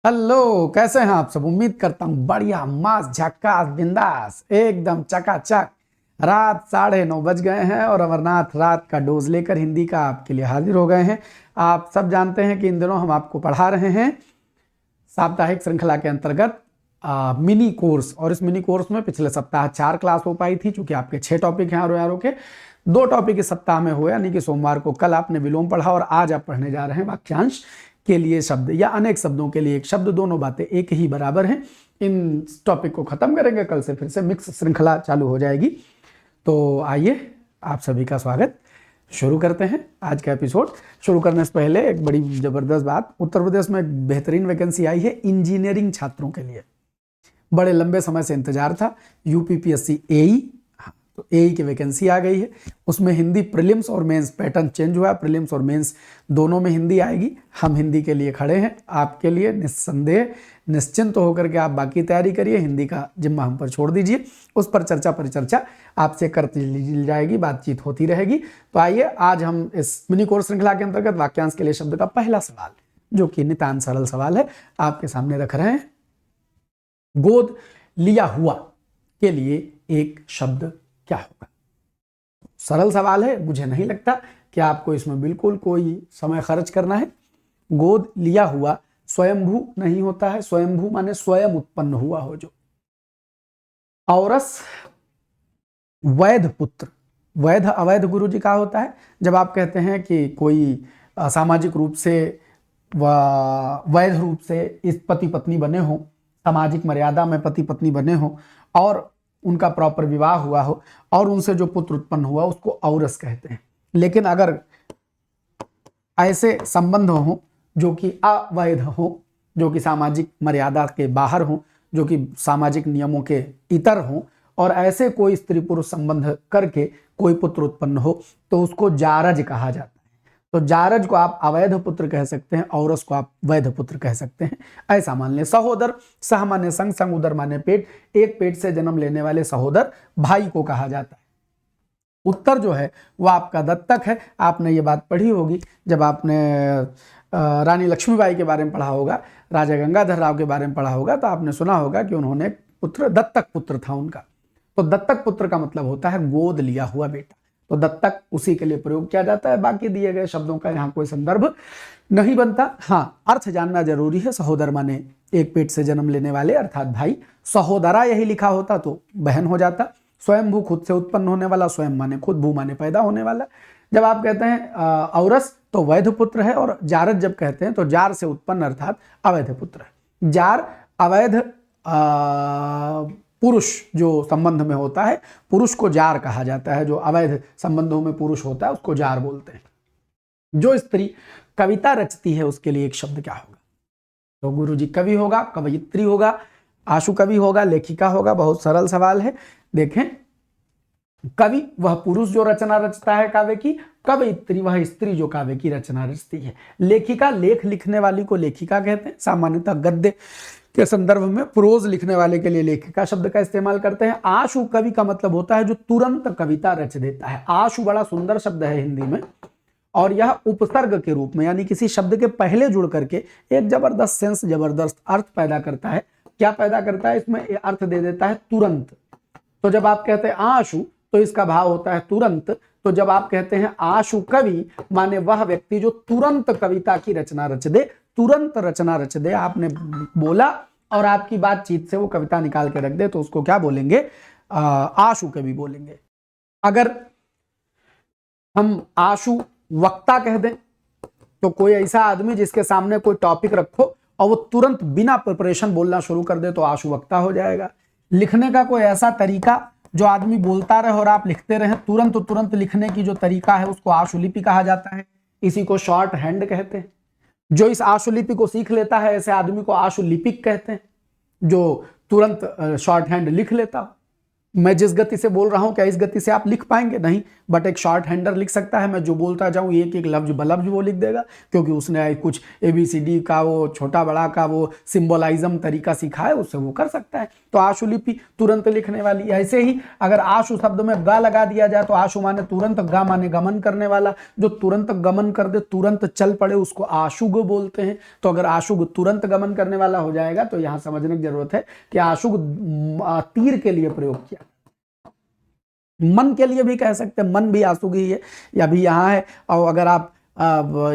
Hello, कैसे हैं आप सब। उम्मीद करता हूँ बढ़िया, मस्त, झक्कास, बिंदास, एकदम चकाचक। रात 9:30 बज गए हैं और अमरनाथ रात का डोज लेकर हिंदी का आपके लिए हाजिर हो गए हैं। आप सब जानते हैं कि इन दिनों हम आपको पढ़ा रहे हैं साप्ताहिक श्रृंखला के अंतर्गत मिनी कोर्स। और इस मिनी कोर्स में पिछले सप्ताह 4 क्लास हो पाई थी, चूंकि आपके 6 टॉपिक हैं आरों के 2 टॉपिक इस सप्ताह में हुए, यानी कि सोमवार को कल आपने विलोम पढ़ा और आज आप पढ़ने जा रहे हैं वाक्यांश के लिए शब्द या अनेक शब्दों के लिए एक शब्द। दोनों बातें एक ही बराबर हैं। इन टॉपिक को खत्म करेंगे, कल से फिर से मिक्स श्रृंखला चालू हो जाएगी। तो आइए, आप सभी का स्वागत। शुरू करते हैं आज का एपिसोड। शुरू करने से पहले एक बड़ी जबरदस्त बात, उत्तर प्रदेश में एक बेहतरीन वैकेंसी आई है इंजीनियरिंग छात्रों के लिए। बड़े लंबे समय से इंतजार था। यूपीपीएससी एई, तो एई की वैकेंसी आ गई है। उसमें हिंदी प्रीलिम्स और मेंस पैटर्न चेंज हुआ। प्रीलिम्स और मेंस दोनों में हिंदी आएगी। हम हिंदी के लिए खड़े हैं आपके लिए, निस्संदेह निश्चिंत होकर के आप बाकी तैयारी करिए। हिंदी का जिम्मा हम पर छोड़ दीजिए, उस पर चर्चा परिचर्चा आपसे करती ली जाएगी, बातचीत होती रहेगी। तो आइए, आज हम इस मिनी कोर्स श्रृंखला के अंतर्गत वाक्यांश के लिए शब्द का पहला सवाल, जो कि नितांत सरल सवाल है, आपके सामने रख रहे हैं। गोद लिया हुआ के लिए एक शब्द क्या होगा? सरल सवाल है, मुझे नहीं लगता कि आपको इसमें बिल्कुल कोई समय खर्च करना है। गोद लिया हुआ स्वयंभू नहीं होता है। स्वयंभू माने स्वयं उत्पन्न हुआ हो जो। औरस वैध पुत्र। वैध अवैध गुरु जी का होता है जब आप कहते हैं कि कोई सामाजिक रूप से व वैध रूप से इस पति पत्नी बने हो, सामाजिक मर्यादा में पति पत्नी बने हो और उनका प्रॉपर विवाह हुआ हो और उनसे जो पुत्र उत्पन्न हुआ उसको औरस कहते हैं। लेकिन अगर ऐसे संबंध हो जो कि अवैध हो, जो कि सामाजिक मर्यादा के बाहर हो, जो कि सामाजिक नियमों के इतर हो, और ऐसे कोई स्त्री पुरुष संबंध करके कोई पुत्र उत्पन्न हो, तो उसको जारज कहा जाता है। तो जारज को आप अवैध पुत्र कह सकते हैं, औरस को आप वैध पुत्र कह सकते हैं। ऐसा मान लें। सहोदर, सह माने संग, संग उदर माने पेट। एक पेट से जन्म लेने वाले सहोदर भाई को कहा जाता है। उत्तर जो है वह आपका दत्तक है। आपने ये बात पढ़ी होगी जब आपने रानी लक्ष्मीबाई के बारे में पढ़ा होगा, राजा गंगाधर राव के बारे में पढ़ा होगा, तो आपने सुना होगा कि उन्होंने पुत्र, दत्तक पुत्र था उनका। तो दत्तक पुत्र का मतलब होता है गोद लिया हुआ बेटा। तो दत्तक उसी के लिए प्रयोग किया जाता है। बाकी दिए गए शब्दों का यहाँ कोई संदर्भ नहीं बनता। हाँ, अर्थ जानना जरूरी है। सहोदर माने एक पेट से जन्म लेने वाले अर्थात भाई। सहोदरा यही लिखा होता तो बहन हो जाता। स्वयंभू खुद से उत्पन्न होने वाला, स्वयं माने खुद, भू माने पैदा होने वाला। जब आप कहते हैं औरस तो वैध पुत्र है, और जारज जब कहते हैं तो जार से उत्पन्न अर्थात अवैध पुत्र है। जार अवैध पुरुष जो संबंध में होता है, पुरुष को जार कहा जाता है। जो अवैध संबंधों में पुरुष होता है उसको जार बोलते हैं। जो स्त्री कविता रचती है उसके लिए एक शब्द क्या होगा? तो गुरुजी कवि होगा, कवयित्री होगा, आशु कवि होगा, लेखिका होगा। बहुत सरल सवाल है। देखें, कवि वह पुरुष जो रचना रचता है काव्य की, कवयित्री वह स्त्री जो काव्य की रचना रचती है। लेखिका, लेख लिखने वाली को लेखिका कहते हैं। सामान्यतः गद्य के संदर्भ में प्रोज लिखने वाले के लिए लेखिका शब्द का इस्तेमाल करते हैं। आशु कवि का मतलब होता है जो तुरंत कविता रच देता है। आशु बड़ा सुंदर शब्द है हिंदी में, और यह उपसर्ग के रूप में, यानी किसी शब्द के पहले जुड़ करके एक जबरदस्त सेंस, जबरदस्त अर्थ पैदा करता है। क्या पैदा करता है? इसमें अर्थ दे देता है तुरंत। तो जब आप कहते हैं आशु तो इसका भाव होता है तुरंत। तो जब आप कहते हैं आशु कवि, माने वह व्यक्ति जो तुरंत कविता की रचना रच दे, तुरंत रचना रच दे। आपने बोला और आपकी बातचीत से वो कविता निकाल के रख दे, तो उसको क्या बोलेंगे? आशु कवि बोलेंगे। अगर हम आशु वक्ता कह दें तो कोई ऐसा आदमी जिसके सामने कोई टॉपिक रखो और वो तुरंत बिना प्रिपरेशन बोलना शुरू कर दे तो आशु वक्ता हो जाएगा। लिखने का कोई ऐसा तरीका जो आदमी बोलता रहे और आप लिखते रहे, तुरंत तुरंत लिखने की जो तरीका है उसको आशुलिपि कहा जाता है। इसी को शॉर्ट हैंड कहते हैं। जो इस आशुलिपि को सीख लेता है ऐसे आदमी को आशुलिपिक कहते हैं, जो तुरंत शॉर्ट हैंड लिख लेता हो। मैं जिस गति से बोल रहा हूं क्या इस गति से आप लिख पाएंगे? नहीं, बट एक शॉर्ट हैंडर लिख सकता है। मैं जो बोलता जाऊं एक एक लफ्ज बलफ्ज वो लिख देगा, क्योंकि उसने कुछ ABCD का वो छोटा बड़ा का वो सिंबोलाइज्म तरीका सीखा है, उससे वो कर सकता है। तो आशु लिपि तुरंत लिखने वाली। ऐसे ही अगर आशु शब्द में गा लगा दिया जाए तो आशु माने तुरंत, गा माने गमन करने वाला। जो तुरंत गमन कर दे, तुरंत चल पड़े, उसको आशुग बोलते हैं। तो अगर आशुग तुरंत गमन करने वाला हो जाएगा तो यहां समझने की जरूरत है कि आशुग तीर के लिए प्रयोग किया। मन के लिए भी कह सकते हैं, मन भी आशुग ही है, या भी यहाँ है। और अगर आप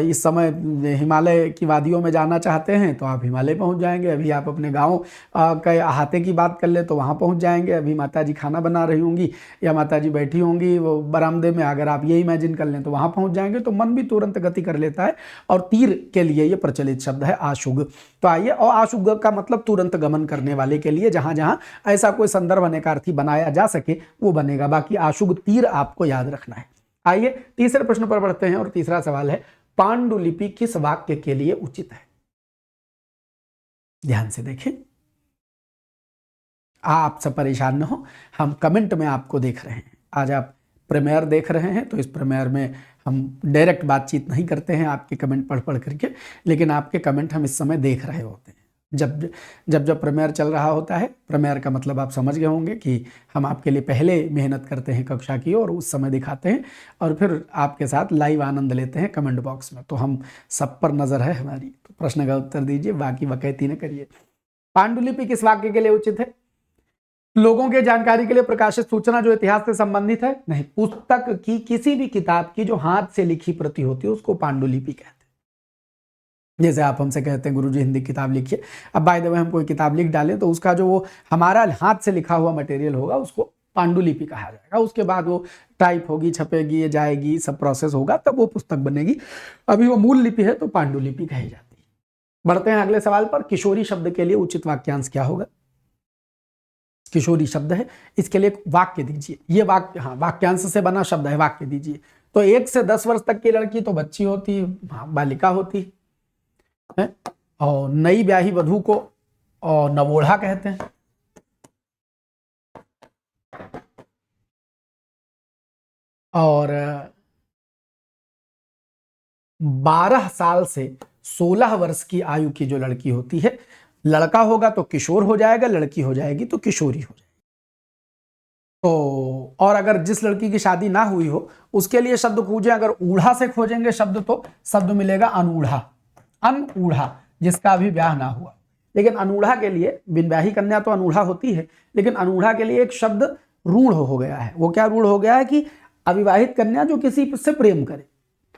इस समय हिमालय की वादियों में जाना चाहते हैं तो आप हिमालय पहुंच जाएंगे। अभी आप अपने गांव के अहाते की बात कर ले तो वहां पहुंच जाएंगे। अभी माता जी खाना बना रही होंगी या माता जी बैठी होंगी वो बरामदे में, अगर आप ये इमेजिन कर लें तो वहां पहुंच जाएंगे। तो मन भी तुरंत गति कर लेता है, और तीर के लिए ये प्रचलित शब्द है आशुग। तो आइए, और आशुग का मतलब तुरंत गमन करने वाले के लिए, जहां जहां ऐसा कोई संदर्भ अनेकार्थी बनाया जा सके वो बनेगा। बाकी आशुग तीर आपको याद रखना है। आइए तीसरे प्रश्न पर बढ़ते हैं, और तीसरा सवाल है पांडुलिपि किस वाक्य के लिए उचित है? ध्यान से देखें, आप सब परेशान न हो, हम कमेंट में आपको देख रहे हैं। आज आप प्रीमियर देख रहे हैं तो इस प्रीमियर में हम डायरेक्ट बातचीत नहीं करते हैं आपके कमेंट पढ़ पढ़ करके, लेकिन आपके कमेंट हम इस समय देख रहे होते हैं। जब प्रीमियर चल रहा होता है, प्रीमियर का मतलब आप समझ गए होंगे कि हम आपके लिए पहले मेहनत करते हैं कक्षा की, और उस समय दिखाते हैं और फिर आपके साथ लाइव आनंद लेते हैं कमेंट बॉक्स में। तो हम सब पर नजर है हमारी। तो प्रश्न का उत्तर दीजिए, बाकी वकैती न करिए। पांडुलिपि किस वाक्य के लिए उचित है? लोगों के जानकारी के लिए प्रकाशित सूचना जो इतिहास से संबंधित है? नहीं, पुस्तक की किसी भी किताब की जो हाथ से लिखी प्रति होती है उसको पांडुलिपि कहते हैं। जैसे आप हमसे कहते हैं गुरुजी हिंदी किताब लिखिए, अब बाय द वे हम कोई किताब लिख डालें तो उसका जो वो हमारा हाथ से लिखा हुआ मटेरियल होगा उसको पांडुलिपि कहा जाएगा। उसके बाद वो टाइप होगी, छपेगी, ये जाएगी, सब प्रोसेस होगा, तब वो पुस्तक बनेगी। अभी वो मूल लिपि है तो पांडुलिपि कही जाती है। बढ़ते हैं अगले सवाल पर। किशोरी शब्द के लिए उचित वाक्यांश क्या होगा? किशोरी शब्द है, इसके लिए वाक्य दीजिए। ये वाक्य, हाँ, वाक्यांश से बना शब्द है, वाक्य दीजिए। तो 1 से 10 वर्ष तक की लड़की तो बच्ची होती, हाँ, बालिका होती है। और नई ब्याही वधू को और नवोढ़ा कहते हैं। और 12 साल से 16 वर्ष की आयु की जो लड़की होती है, लड़का होगा तो किशोर हो जाएगा, लड़की हो जाएगी तो किशोरी हो जाएगी। तो और अगर जिस लड़की की शादी ना हुई हो उसके लिए शब्द खोजें, अगर ऊढ़ा से खोजेंगे शब्द तो शब्द मिलेगा अनूढ़ा। अनूढ़ा, जिसका अभी ब्याह ना हुआ। लेकिन अनूढ़ा के लिए, बिन ब्याही कन्या तो अनूढ़ा होती है, लेकिन अनूढ़ा के लिए एक शब्द रूढ़ हो गया है। वो क्या रूढ़ हो गया है? कि अविवाहित कन्या जो किसी से प्रेम करे,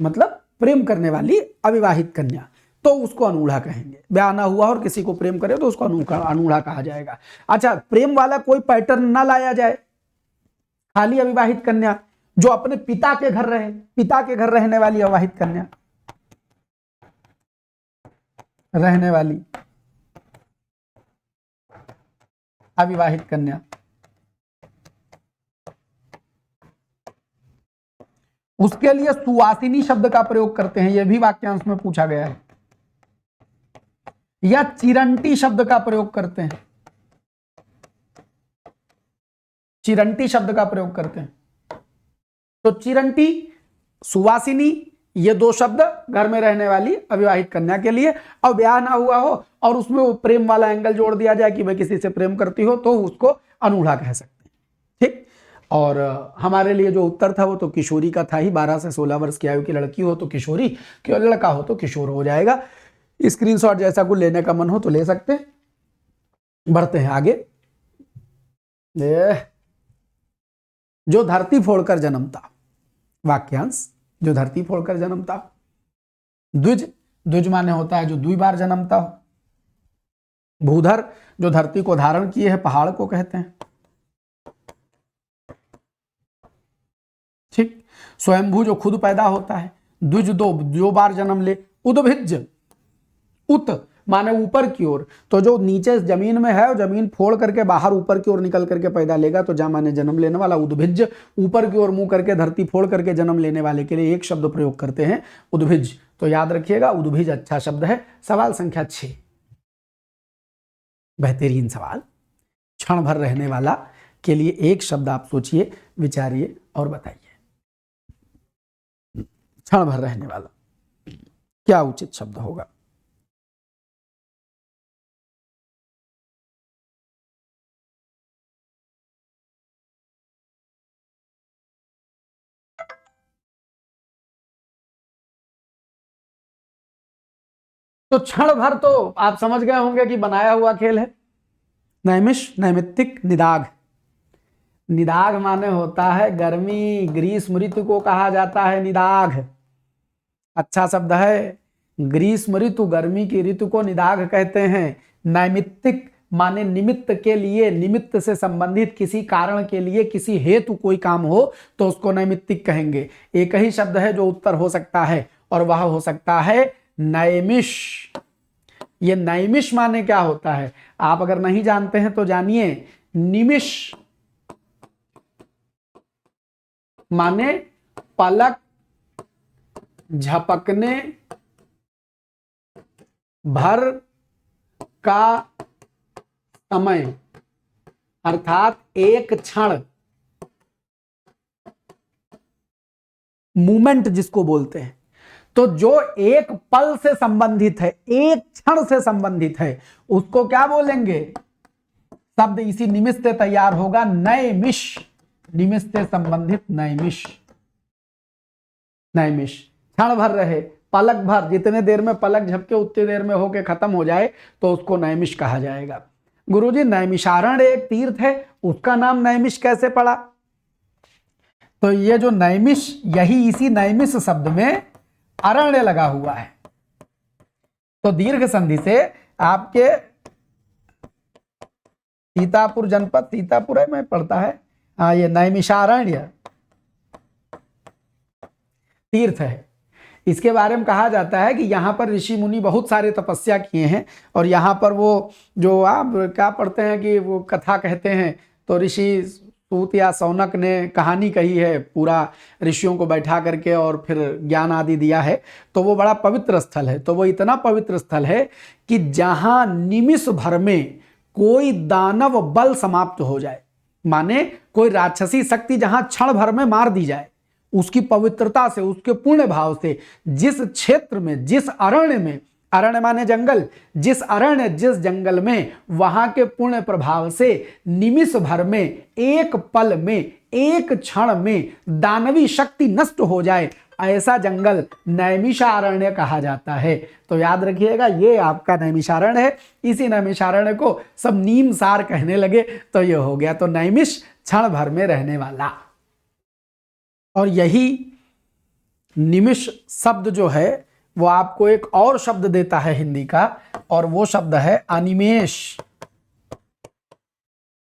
मतलब प्रेम करने वाली अविवाहित कन्या, तो उसको अनूढ़ा कहेंगे। ब्याह ना हुआ और किसी को प्रेम करे तो उसको अनूढ़ा कहा जाएगा। अच्छा, प्रेम वाला कोई पैटर्न ना लाया जाए, खाली अविवाहित कन्या जो अपने पिता के घर रहे, पिता के घर रहने वाली अविवाहित कन्या, रहने वाली अविवाहित कन्या, उसके लिए सुवासिनी शब्द का प्रयोग करते हैं। यह भी वाक्यांश में पूछा गया है। या चिरंटी शब्द का प्रयोग करते हैं, चिरंटी शब्द का प्रयोग करते हैं। तो चिरंटी, सुवासिनी, ये दो शब्द घर में रहने वाली अविवाहित कन्या के लिए। और ब्याह ना हुआ हो और उसमें वो प्रेम वाला एंगल जोड़ दिया जाए कि भाई किसी से प्रेम करती हो, तो उसको अनूढ़ा कह सकते हैं। ठीक। और हमारे लिए जो उत्तर था वो तो किशोरी का था ही। 12 से 16 वर्ष की आयु की लड़की हो तो किशोरी, कि लड़का हो तो किशोर हो जाएगा। स्क्रीनशॉट जैसा कुछ लेने का मन हो तो ले सकते हैं। बढ़ते हैं आगे। जो धरती फोड़कर जन्मता, वाक्यांश, जो धरती फोड़कर जन्मता। द्विज, द्विज माने होता है जो 2 बार जन्मता हो। भूधर, जो धरती को धारण किए है, पहाड़ को कहते हैं। ठीक। स्वयंभू, जो खुद पैदा होता है। द्विज, दो बार जन्म ले। उद्भिज, उत माने ऊपर की ओर, तो जो नीचे जमीन में है, जमीन फोड़ करके बाहर ऊपर की ओर निकल करके पैदा लेगा, तो जा माने जन्म लेने वाला। उद्भिज, ऊपर की ओर मुंह करके धरती फोड़ करके जन्म लेने वाले के लिए एक शब्द प्रयोग करते हैं, उद्भिज। तो याद रखिएगा, उद्भिज अच्छा शब्द है। सवाल संख्या 6, बेहतरीन सवाल। क्षण भर रहने वाला, के लिए एक शब्द आप सोचिए, विचारिए और बताइए। क्षण भर रहने वाला क्या उचित शब्द होगा? तो क्षण भर तो आप समझ गए होंगे कि बनाया हुआ खेल है। नैमिष, नैमित्तिक, निदाघ। निदाघ माने होता है गर्मी, ग्रीष्म ऋतु को कहा जाता है निदाघ। अच्छा शब्द है। ग्रीष्म ऋतु, गर्मी की ऋतु को निदाघ कहते हैं। नैमित्तिक माने निमित्त के लिए, निमित्त से संबंधित किसी कारण के लिए, किसी हेतु कोई काम हो तो उसको नैमित्तिक कहेंगे। एक ही शब्द है जो उत्तर हो सकता है और वह हो सकता है नैमिष। ये नैमिष माने क्या होता है आप अगर नहीं जानते हैं तो जानिए। निमिष माने पलक झपकने भर का समय, अर्थात एक क्षण, मूमेंट जिसको बोलते हैं। तो जो एक पल से संबंधित है, एक क्षण से संबंधित है, उसको क्या बोलेंगे? शब्द इसी निमिष से तैयार होगा, नैमिष। निमिष से संबंधित नैमिष। नैमिष क्षण भर रहे, पलक भर, जितने देर में पलक झपके उतनी देर में होके खत्म हो जाए तो उसको नैमिष कहा जाएगा। गुरुजी, नैमिषारण्य एक तीर्थ है, उसका नाम नैमिष कैसे पड़ा? तो ये जो नैमिष, यही इसी नैमिष शब्द में अरण्य लगा हुआ है। तो दीर्घ संधि से आपके सीतापुर जनपद, सीतापुर है में पड़ता है, हाँ, ये नैमिषारण्य तीर्थ है। इसके बारे में कहा जाता है कि यहाँ पर ऋषि मुनि बहुत सारे तपस्या किए हैं और यहाँ पर वो जो आप क्या पढ़ते हैं कि वो कथा कहते हैं, तो ऋषि सूत या सौनक ने कहानी कही है, पूरा ऋषियों को बैठा करके और फिर ज्ञान आदि दिया है। तो वो बड़ा पवित्र स्थल है। तो वो इतना पवित्र स्थल है कि जहाँ निमिष भर में कोई दानव बल समाप्त हो जाए, माने कोई राक्षसी शक्ति जहाँ क्षण भर में मार दी जाए, उसकी पवित्रता से, उसके पुण्य भाव से, जिस क्षेत्र में, जिस अरण्य में, अरण्य माने जंगल, जिस अरण्य, जिस जंगल में, वहां के पुण्य प्रभाव से निमिष भर में, एक पल में, एक क्षण में दानवी शक्ति नष्ट हो जाए, ऐसा जंगल नैमिषारण्य कहा जाता है। तो याद रखिएगा, ये आपका नैमिषारण्य है। इसी नैमिषारण्य को सब नीम सार कहने लगे तो ये हो गया। तो नैमिष क्षण भर में रहने वाला। और यही निमिष शब्द जो है वो आपको एक और शब्द देता है हिंदी का, और वो शब्द है अनिमेष।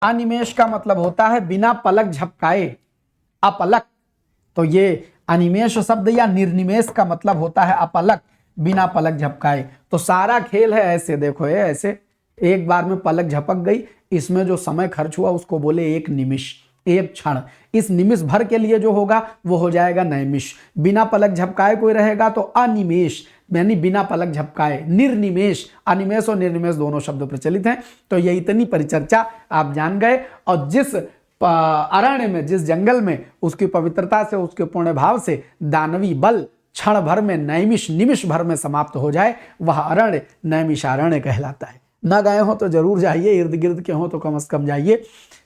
अनिमेष का मतलब होता है बिना पलक झपकाए, अपलक। तो ये अनिमेष शब्द या निर्निमेष का मतलब होता है अपलक, बिना पलक झपकाए। तो सारा खेल है ऐसे, देखो ये ऐसे एक बार में पलक झपक गई, इसमें जो समय खर्च हुआ उसको बोले एक निमिष, एक क्षण। इस निमिष भर के लिए जो होगा वो हो जाएगा नैमिष। बिना पलक झपकाए कोई रहेगा तो अनिमेष, यानी बिना पलक झपकाए। निर्निमेष, अनिमेष और निर्निमेष दोनों शब्द प्रचलित हैं। तो ये इतनी परिचर्चा आप जान गए। और जिस अरण्य में, जिस जंगल में उसकी पवित्रता से, उसके पुण्य भाव से दानवी बल क्षण भर में, नैमिष, निमिष भर में समाप्त हो जाए, वह अरण्य नैमिषारण्य कहलाता है। न गए हो तो जरूर जाइए, इर्द गिर्द के हो तो कम से कम जाइए।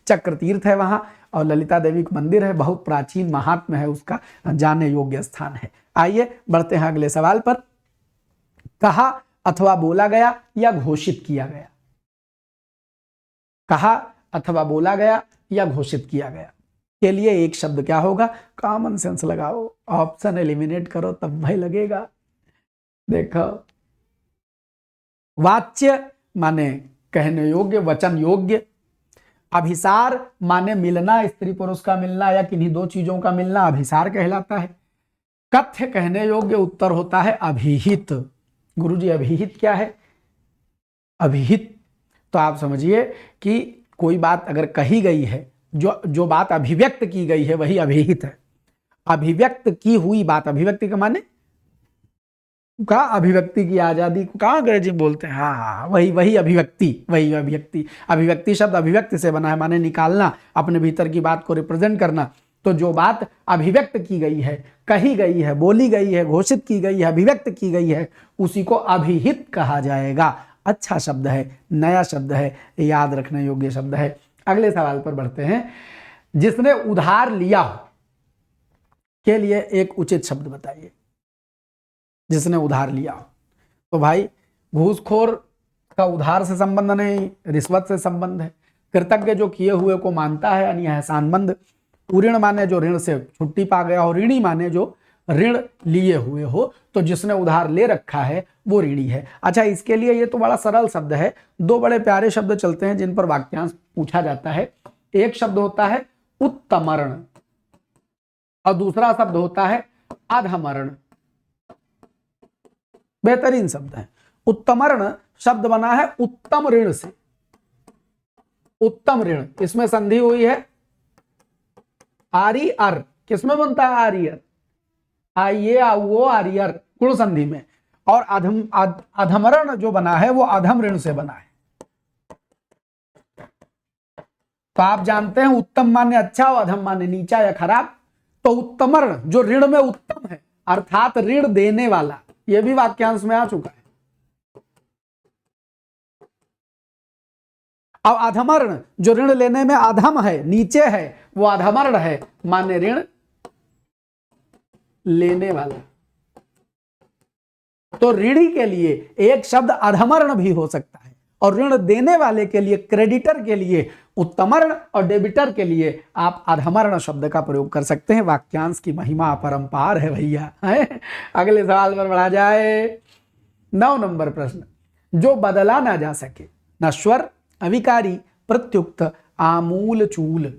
चक्र तीर्थ है वहां और ललिता देवी का मंदिर है, बहुत प्राचीन महात्म्य है उसका, जाने योग्य स्थान है। आइए बढ़ते हैं अगले सवाल पर। कहा अथवा बोला गया या घोषित किया गया? कहा अथवा बोला गया या घोषित किया गया के लिए एक शब्द क्या होगा? कॉमन सेंस लगाओ, ऑप्शन एलिमिनेट करो तब भाई लगेगा। देखो, वाच्य माने कहने योग्य, वचन योग्य। अभिसार माने मिलना, स्त्री पुरुष का मिलना या किन्हीं दो चीजों का मिलना अभिसार कहलाता है। कथ्य कहने योग्य उत्तर होता है अभिहित। गुरुजी अभिहित क्या है? अभिहित तो आप समझिए कि कोई बात अगर कही गई है, जो बात अभिव्यक्त की गई है वही अभिहित है। अभिव्यक्त की हुई बात, अभिव्यक्ति का माने का अभिव्यक्ति की आजादी को कहाँ अंग्रेजी में बोलते हैं? हाँ हाँ, वही वही अभिव्यक्ति, वही अभिव्यक्ति। अभिव्यक्ति शब्द अभिव्यक्ति से बना है, माने निकालना, अपने भीतर की बात को रिप्रेजेंट करना। तो जो बात अभिव्यक्त की गई है, कही गई है, बोली गई है, घोषित की गई है, अभिव्यक्त की गई है, उसी को अभिहित कहा जाएगा। अच्छा शब्द है, नया शब्द है, याद रखने योग्य शब्द है। अगले सवाल पर बढ़ते हैं। जिसने उधार लिया हो के लिए एक उचित शब्द बताइए। जिसने उधार लिया, तो भाई घूसखोर का उधार से संबंध नहीं, रिश्वत से संबंध है। कृतज्ञ जो किए हुए को मानता है यानी एहसानमंद। उऋण माने जो ऋण से छुट्टी पा गया हो, ऋणी माने जो ऋण लिए हुए हो। तो जिसने उधार ले रखा है वो ऋणी है। अच्छा, इसके लिए ये तो बड़ा सरल शब्द है। दो बड़े प्यारे शब्द चलते हैं जिन पर वाक्यांश पूछा जाता है। एक शब्द होता है उत्तमर्ण और दूसरा शब्द होता है अधमर्ण। बेहतरीन शब्द है। उत्तमर्ण शब्द बना है उत्तम ऋण से। उत्तम ऋण, इसमें संधि हुई है आरी अर। किसमें बनता है आरी अर? आइए आओ आरी अर, गुण संधि में। और अधमर्ण जो बना है वो अधम ऋण से बना है। तो आप जानते हैं उत्तम माने अच्छा और अधम माने नीचा या खराब। तो उत्तमर्ण जो ऋण में उत्तम है अर्थात ऋण देने वाला, यह भी वाक्यांश में आ चुका है। अब अधमर्ण जो ऋण लेने में अधम है, नीचे है, वो अधमर्ण है माने ऋण लेने वाला। तो ऋणी के लिए एक शब्द अधमर्ण भी हो सकता है और ऋण देने वाले के लिए, क्रेडिटर के लिए उत्तमर्ण और डेबिटर के लिए आप अधमर्ण शब्द का प्रयोग कर सकते हैं। वाक्यांश की महिमा अपरंपार है भैया। अगले सवाल पर बढ़ा जाए। 9 नंबर प्रश्न। जो बदला ना जा सके, नश्वर, अविकारी, प्रत्युक्त, आमूल चूल।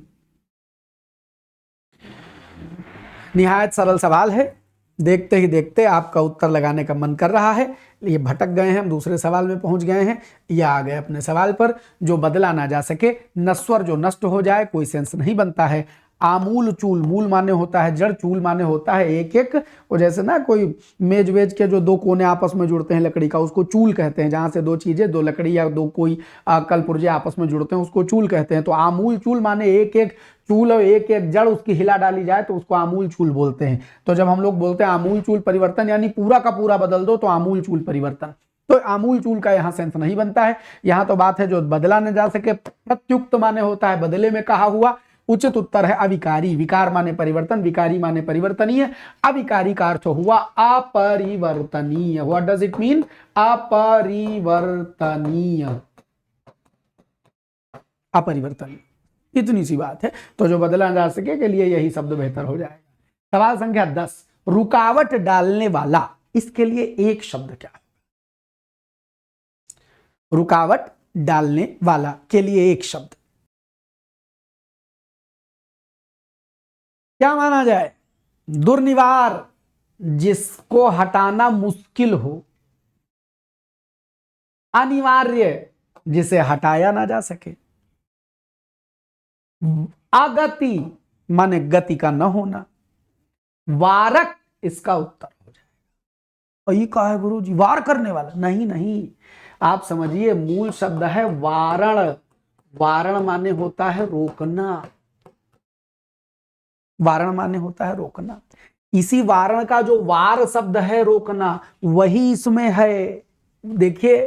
निहायत सरल सवाल है। देखते ही देखते आपका उत्तर लगाने का मन कर रहा है। ये भटक गए हैं, हम दूसरे सवाल में पहुंच गए हैं, या आ गए अपने सवाल पर। जो बदला ना जा सके, नश्वर जो नष्ट हो जाए, कोई सेंस नहीं बनता है। आमूल चूल, मूल माने होता है जड़, चूल माने होता है एक एक। और जैसे ना कोई मेज वेज के जो दो कोने आपस में जुड़ते हैं लकड़ी का, उसको चूल कहते हैं। जहां से दो चीजें, दो लकड़ी या दो कोई कल पुर्जे आपस में जुड़ते हैं, उसको चूल कहते हैं। तो आमूल चूल माने एक एक चूल और एक एक जड़ उसकी हिला डाली जाए तो उसको आमूल चूल बोलते हैं। तो जब हम लोग बोलते हैं आमूल चूल परिवर्तन यानी पूरा का पूरा बदल दो, तो आमूल चूल परिवर्तन। तो आमूल चूल का यहां सेंस नहीं बनता है। यहां तो बात है जो बदला न जा सके। प्रत्युक्त माने होता है बदले में कहा हुआ। उचित उत्तर है अविकारी। विकार माने परिवर्तन, विकारी माने परिवर्तनीय। अविकारी का अर्थ हुआ अपरिवर्तनीय। What does it mean? अपरिवर्तनीय, अपरिवर्तनीय, इतनी सी बात है। तो जो बदला जा सके के लिए यही शब्द बेहतर हो जाएगा। सवाल संख्या 10। रुकावट डालने वाला, इसके लिए एक शब्द क्या है? रुकावट डालने वाला के लिए एक शब्द क्या माना जाए? दुर्निवार, जिसको हटाना मुश्किल हो। अनिवार्य, जिसे हटाया ना जा सके। अगति माने गति का न होना। वारक इसका उत्तर हो जाएगा। और ये कहा है गुरु जी वार करने वाला? नहीं नहीं, आप समझिए, मूल शब्द है वारण। वारण माने होता है रोकना। वारण माने होता है रोकना। इसी वारण का जो वार शब्द है रोकना, वही इसमें है। देखिए,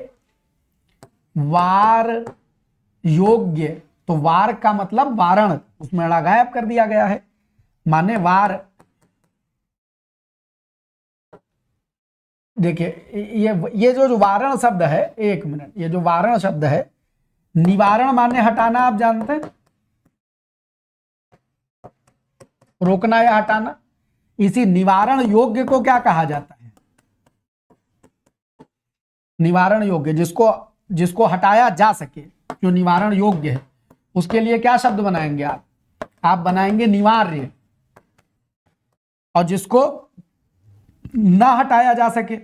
वार योग्य, तो वार का मतलब वारण, उसमें अड़ा गायब कर दिया गया है, माने वार। देखिए ये जो वारण शब्द है, एक मिनट, ये जो वारण शब्द है, निवारण माने हटाना, आप जानते हैं, रोकना या हटाना। इसी निवारण योग्य को क्या कहा जाता है? निवारण योग्य, जिसको हटाया जा सके, जो निवारण योग्य है, उसके लिए क्या शब्द बनाएंगे आप बनाएंगे निवार्य। और जिसको ना हटाया जा सके,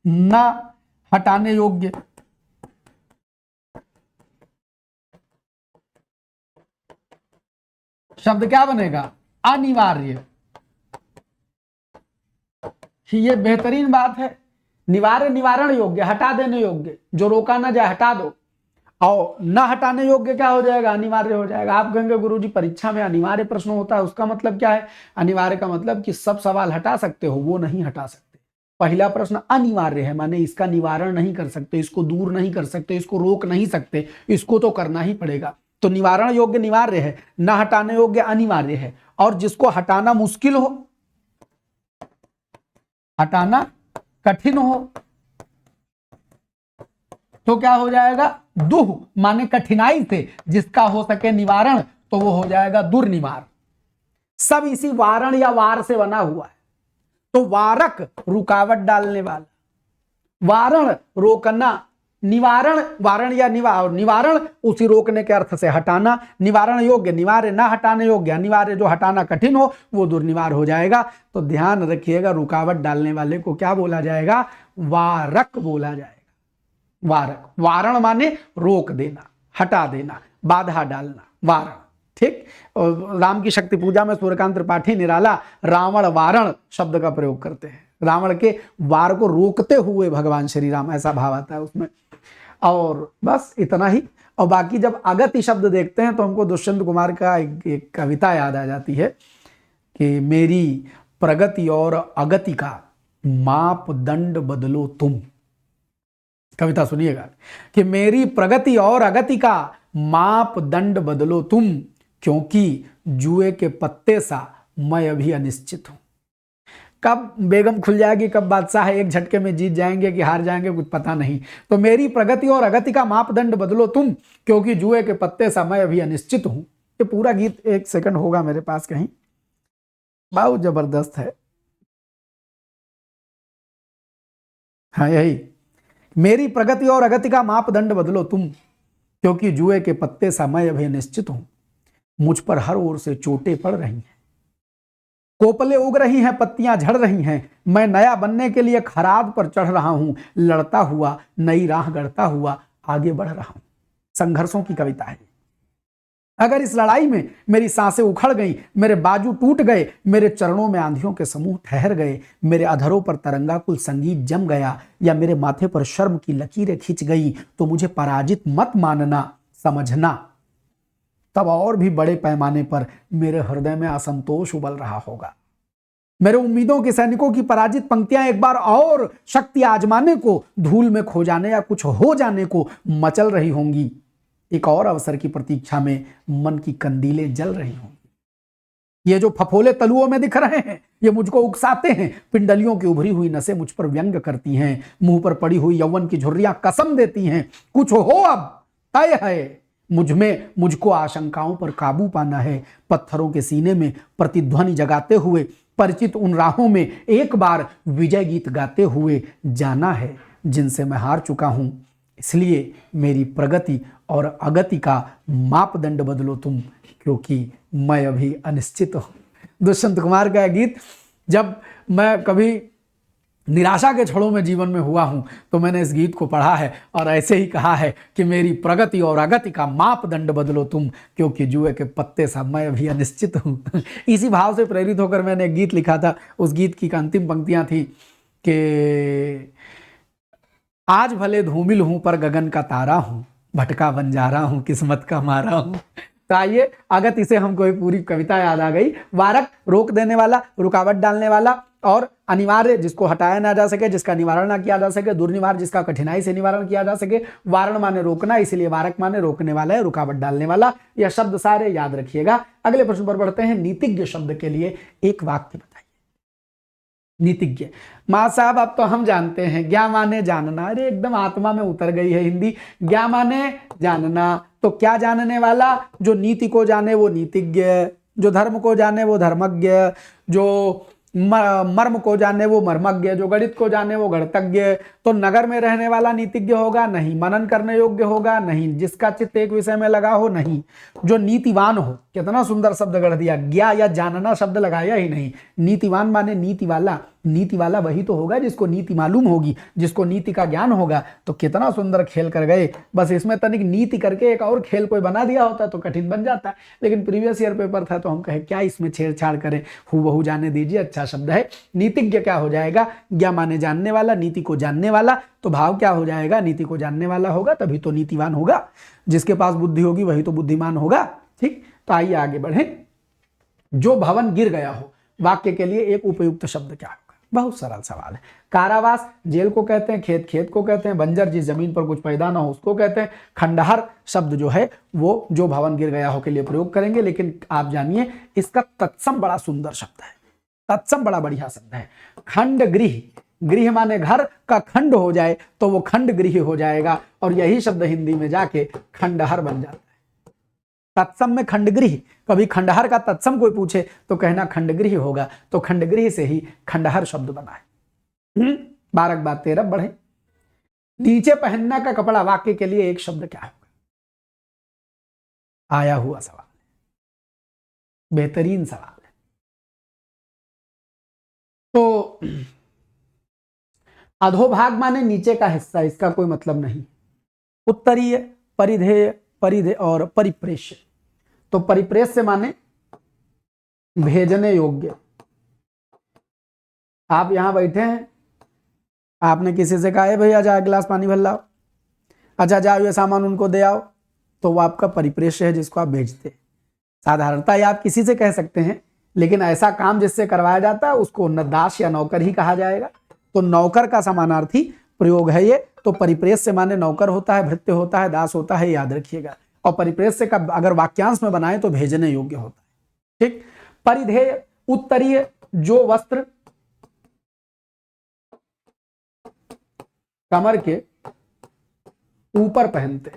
ना हटाने योग्य, शब्द क्या बनेगा? अनिवार्य। ये बेहतरीन बात है निवार्य निवारण योग्य, हटा देने योग्य, जो रोका ना जाए हटा दो, और न हटाने योग्य क्या हो जाएगा, अनिवार्य हो जाएगा। आप कहेंगे गुरुजी परीक्षा में अनिवार्य प्रश्न होता है, उसका मतलब क्या है? अनिवार्य का मतलब कि सब सवाल हटा सकते हो, वो नहीं हटा सकते। पहला प्रश्न अनिवार्य है, माने इसका निवारण नहीं कर सकते, इसको दूर नहीं कर सकते, इसको रोक नहीं सकते, इसको तो करना ही पड़ेगा। तो निवारण योग्य निवार्य है, न हटाने योग्य अनिवार्य है। और जिसको हटाना मुश्किल हो, हटाना कठिन हो, तो क्या हो जाएगा? दुह, माने कठिनाई से जिसका हो सके निवारण, तो वो हो जाएगा दुर्निवार। सब इसी वारण या वार से बना हुआ है। तो वारक रुकावट डालने वाला, वारण रोकना, निवारण वारण या निवारण उसी रोकने के अर्थ से हटाना, निवारण योग्य निवार्य, ना हटाने योग्य अनिवार्य, जो हटाना कठिन हो वो दुर्निवार हो जाएगा। तो ध्यान रखिएगा, रुकावट डालने वाले को क्या बोला जाएगा? वारक बोला जाएगा। वारक, वारण माने रोक देना, हटा देना, बाधा डालना, वारण। ठीक। और राम की शक्ति पूजा में सूर्यकांत त्रिपाठी निराला रावण वारण शब्द का प्रयोग करते हैं। रावण के वार को रोकते हुए भगवान श्री राम, ऐसा भाव आता है उसमें। और बस इतना ही। और बाकी जब अगति शब्द देखते हैं तो हमको दुष्यंत कुमार का एक कविता याद आ जाती है कि मेरी प्रगति और अगति का मापदंड बदलो तुम। कविता सुनिएगा कि मेरी प्रगति और अगति का मापदंड बदलो तुम, क्योंकि जुए के पत्ते सा मैं अभी अनिश्चित हूं। कब बेगम खुल जाएगी, कब बादशाह एक झटके में जीत जाएंगे कि हार जाएंगे, कुछ पता नहीं। तो मेरी प्रगति और अगति का मापदंड बदलो तुम, क्योंकि जुए के पत्ते सा मैं अभी अनिश्चित हूं। ये पूरा गीत 1 सेकंड होगा मेरे पास कहीं, बहुत जबरदस्त है। हाँ यही, मेरी प्रगति और अगति का मापदंड बदलो तुम, क्योंकि जुए के पत्ते सा मैं अभी अनिश्चित हूं। मुझ पर हर ओर से चोटें पड़ रही हैं, कोपले उग रही हैं, पत्तियां झड़ रही हैं। मैं नया बनने के लिए खराद पर चढ़ रहा हूं, लड़ता हुआ नई राह गढ़ता हुआ आगे बढ़ रहा हूं। संघर्षों की कविता है। अगर इस लड़ाई में मेरी सांसें उखड़ गई, मेरे बाजू टूट गए, मेरे चरणों में आंधियों के समूह ठहर गए, मेरे अधरों पर तरंगाकुल संगीत जम गया, या मेरे माथे पर शर्म की लकीरें खिंच गई, तो मुझे पराजित मत मानना, समझना तब और भी बड़े पैमाने पर मेरे हृदय में असंतोष उबल रहा होगा। मेरे उम्मीदों के सैनिकों की पराजित पंक्तियां एक बार और शक्ति आजमाने को, धूल में खो जाने या कुछ हो जाने को मचल रही होंगी। एक और अवसर की प्रतीक्षा में मन की कंदीलें जल रही होंगी। ये जो फफोले तलुओं में दिख रहे हैं, ये मुझको उकसाते हैं। पिंडलियों की उभरी हुई नसें मुझ पर व्यंग करती हैं। मुंह पर पड़ी हुई यौवन की झुर्रियां कसम देती हैं, कुछ हो अब तय है। मुझको आशंकाओं पर काबू पाना है। पत्थरों के सीने में प्रतिध्वनि जगाते हुए, परिचित उन राहों में एक बार विजय गीत गाते हुए जाना है जिनसे मैं हार चुका हूं। इसलिए मेरी प्रगति और अगति का मापदंड बदलो तुम, क्योंकि मैं अभी अनिश्चित हूं। दुष्यंत कुमार का गीत, जब मैं कभी निराशा के क्षणों में जीवन में हुआ हूं तो मैंने इस गीत को पढ़ा है और ऐसे ही कहा है कि मेरी प्रगति और अगति का मापदंड बदलो तुम, क्योंकि जुए के पत्ते सा मैं अभी अनिश्चित हूं। इसी भाव से प्रेरित होकर मैंने एक गीत लिखा था। उस गीत की अंतिम पंक्तियां थी कि आज भले धूमिल हूं पर गगन का तारा हूं, भटका बंजारा हूं किस्मत का मारा हूं। तो आइए, अगति से हमको एक पूरी कविता याद आ गई। वारक रोक देने वाला, रुकावट डालने वाला, और अनिवार्य जिसको हटाया ना जा सके, जिसका निवारण ना किया जा सके, दुर्निवार जिसका कठिनाई से निवारण किया जा सके। वारण माने रोकना, इसीलिए वारक माने रोकने वाला है, रुकावट डालने वाला। यह शब्द सारे याद रखिएगा। अगले प्रश्न पर बढ़ते हैं। नीतिज्ञ शब्द के लिए एक वाक्य बताइए। नीतिज्ञ, मां साहब अब तो हम जानते हैं, ज्ञा माने जानना। अरे एकदम आत्मा में उतर गई है हिंदी। ज्ञा माने जानना, तो क्या जानने वाला? जो नीति को जाने वो नीतिज्ञ, जो धर्म को जाने वो धर्मज्ञ, जो मर्म को जाने वो मर्मज्ञ, जो गणित को जाने वो गणितज्ञ। तो नगर में रहने वाला नीतिज्ञ होगा? नहीं। मनन करने योग्य होगा? नहीं। जिसका चित्त एक विषय में लगा हो? नहीं। जो नीतिवान हो, कितना सुंदर शब्द गढ़ दिया, ज्ञा या जानना शब्द लगाया ही नहीं। नीतिवान माने नीति वाला, नीति वाला वही तो होगा जिसको नीति मालूम होगी, जिसको नीति का ज्ञान होगा। तो कितना सुंदर खेल कर गए, बस इसमें तनिक नीति करके एक और खेल कोई बना दिया होता तो कठिन बन जाता। लेकिन प्रीवियस ईयर पेपर था तो हम कहे क्या इसमें छेड़छाड़ करें, हूबहू जाने दीजिए, अच्छा शब्द है। नीतिज्ञ क्या हो जाएगा, ज्ञ माने जानने वाला, नीति को जानने वाला, तो भाव क्या हो जाएगा, नीति को जानने वाला होगा तभी तो नीतिवान होगा। जिसके पास बुद्धि होगी वही तो बुद्धिमान होगा। ठीक, तो आइए आगे बढ़े। जो भवन गिर गया हो, वाक्य के लिए एक उपयुक्त शब्द क्या होगा? बहुत सरल सवाल है। कारावास जेल को कहते हैं, खेत खेत को कहते हैं, बंजर जिस जमीन पर कुछ पैदा ना हो उसको कहते हैं। खंडहर शब्द जो है वो जो भवन गिर गया हो के लिए प्रयोग करेंगे। लेकिन आप जानिए इसका तत्सम बड़ा सुंदर शब्द है, तत्सम बड़ा बढ़िया शब्द है। खंड गृह, गृह माने घर का खंड हो जाए तो वो खंड गृह हो जाएगा, और यही शब्द हिंदी में जाके खंडहर बन जाता है। तत्सम में खंडगृह, कभी खंडहर का तत्सम कोई पूछे तो कहना खंडगृह होगा, तो खंडगृह से ही खंडहर शब्द बना है। 12 बढ़े। नीचे पहनना का कपड़ा, वाक्य के लिए एक शब्द क्या होगा? आया हुआ सवाल, बेहतरीन सवाल है। तो अधोभाग माने नीचे का हिस्सा, इसका कोई मतलब नहीं। उत्तरीय, परिधेय, परिधेय और परिप्रेक्ष्य, तो परिप्रेक्ष्य माने भेजने योग्य। आप यहां बैठे हैं, आपने किसी से कहा है भैया जा गिलास पानी भर लाओ, अच्छा जाओ ये सामान उनको दे आओ, तो वो आपका परिप्रेक्ष्य है जिसको आप भेजते हैं। साधारणतः ये आप किसी से कह सकते हैं, लेकिन ऐसा काम जिससे करवाया जाता है उसको न दास या नौकर ही कहा जाएगा, तो नौकर का समानार्थी प्रयोग है ये। तो परिप्रेक्ष्य माने नौकर होता है, भृत्य होता है, दास होता है, याद रखिएगा। और परिप्रेक्ष्य का अगर वाक्यांश में बनाए तो भेजने योग्य होता है। ठीक। परिधेय, उत्तरीय, जो वस्त्र कमर के ऊपर पहनते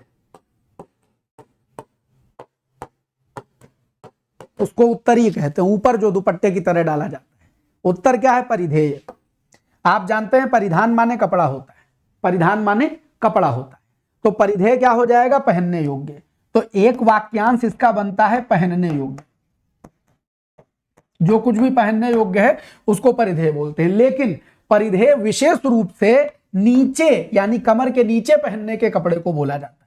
उसको उत्तरीय कहते हैं, ऊपर जो दुपट्टे की तरह डाला जाता है। उत्तर क्या है? परिधेय। आप जानते हैं परिधान माने कपड़ा होता है, परिधान माने कपड़ा होता है, तो परिधेय क्या हो जाएगा? पहनने योग्य। तो एक वाक्यांश इसका बनता है पहनने योग्य। जो कुछ भी पहनने योग्य है उसको परिधेय बोलते हैं। लेकिन परिधेय विशेष रूप से नीचे यानी कमर के नीचे पहनने के कपड़े को बोला जाता है।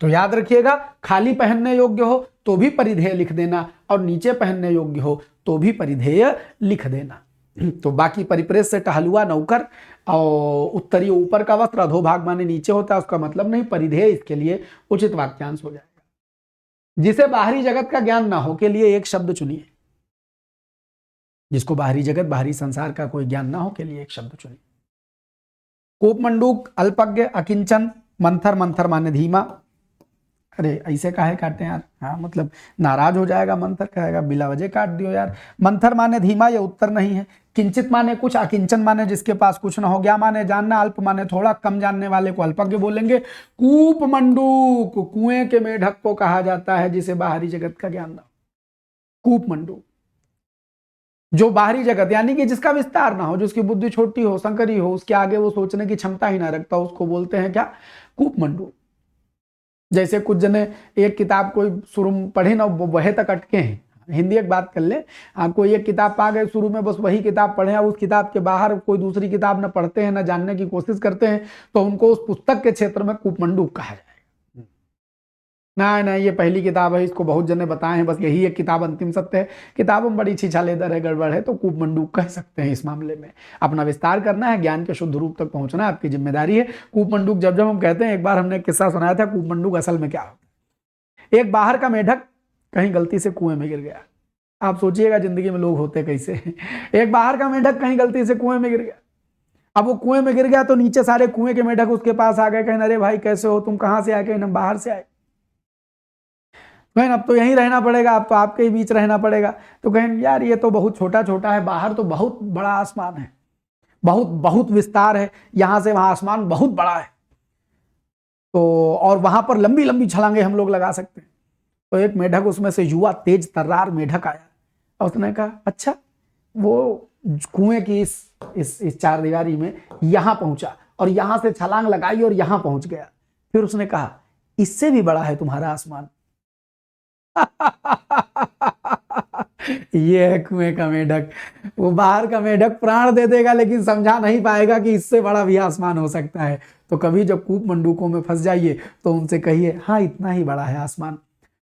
तो याद रखिएगा, खाली पहनने योग्य हो तो भी परिधेय लिख देना, और नीचे पहनने योग्य हो तो भी परिधेय लिख देना। तो बाकी परिप्रेक्ष्य से टहलुआ नौकर, और उत्तरीय ऊपर का वस्त्र, अधोभाग माने नीचे होता है, उसका मतलब नहीं। परिधेय इसके लिए उचित वाक्यांश हो जाएगा। जिसे बाहरी जगत का ज्ञान ना हो के लिए एक शब्द चुनिए। जिसको बाहरी जगत, बाहरी संसार का कोई ज्ञान ना हो के लिए एक शब्द चुनिए। कूप मंडूक, अल्पज्ञ, अकिंचन, मंथर, मंथर माने धीमा। अरे ऐसे काहे काटते हैं यार? हाँ मतलब नाराज हो जाएगा, मंथर कहेगा बिला वजह काट दियो यार। मंथर माने धीमा, ये उत्तर नहीं है। किंचित माने कुछ, अकिंचन माने जिसके पास कुछ ना हो। ज्ञा माने जानना, अल्प माने थोड़ा, कम जानने वाले को अल्पज्ञ बोलेंगे। कूप मंडूक, कुएं के मेढक को कहा जाता है जिसे बाहरी जगत का ज्ञान ना हो। कूप मंडूक जो बाहरी जगत यानी कि जिसका विस्तार ना हो, जिसकी बुद्धि छोटी हो, संकरी हो, उसके आगे वो सोचने की क्षमता ही ना रखता, उसको बोलते हैं क्या? कूप मंडूक। जैसे कुछ जने एक किताब कोई शुरू में पढ़े ना, वो वह तक अटके हैं। हिंदी एक बात कर ले, आपको एक किताब पा गए शुरू में, बस वही किताब पढ़े, उस किताब के बाहर कोई दूसरी किताब न पढ़ते हैं, न जानने की कोशिश करते हैं, तो उनको उस पुस्तक के क्षेत्र में कूपमंडूक कहा जाएगा। ना ये पहली किताब है, इसको बहुत जने बताए हैं, बस यही एक किताब अंतिम सत्य है, किताब में बड़ी छीछालेदर है, गड़बड़ है, तो कूपमंडूक कह सकते हैं। इस मामले में अपना विस्तार करना है, ज्ञान के शुद्ध रूप तक पहुंचना आपकी जिम्मेदारी है। कूपमंडूक जब हम कहते हैं, एक बार हमने किस्सा सुनाया था, कूपमंडूक असल में क्या होता है। एक बाहर का मेढक कहीं गलती से कुएं में गिर गया। आप सोचिएगा जिंदगी में लोग होते कैसे। एक बाहर का मेढक कहीं गलती से कुएं में गिर गया। अब वो कुएं में गिर गया तो नीचे सारे कुएं के मेढक उसके पास आ गए, कहने अरे भाई कैसे हो, तुम कहां से आए? कहीं हम बाहर से आए। कहें अब तो यहीं रहना पड़ेगा, अब तो आपके ही बीच रहना पड़ेगा। तो कहें यार ये तो बहुत छोटा छोटा है, बाहर तो बहुत बड़ा आसमान है, बहुत बहुत विस्तार है, यहां से वहां आसमान बहुत बड़ा है, तो और वहां पर लंबी लंबी छलांगे हम लोग लगा सकते हैं। तो एक मेढक उसमें से युवा तेज तर्रार मेढक आया और उसने कहा अच्छा, वो कुएं की इस चार दीवारी में यहां पहुंचा और यहां से छलांग लगाई और यहां पहुंच गया। फिर उसने कहा इससे भी बड़ा है तुम्हारा आसमान। ये है कुएं का मेढक। वो बाहर का मेढक प्राण दे देगा लेकिन समझा नहीं पाएगा कि इससे बड़ा भी आसमान हो सकता है। तो कभी जब कूप मंडूकों में फंस जाइए तो उनसे कहिए हाँ इतना ही बड़ा है आसमान,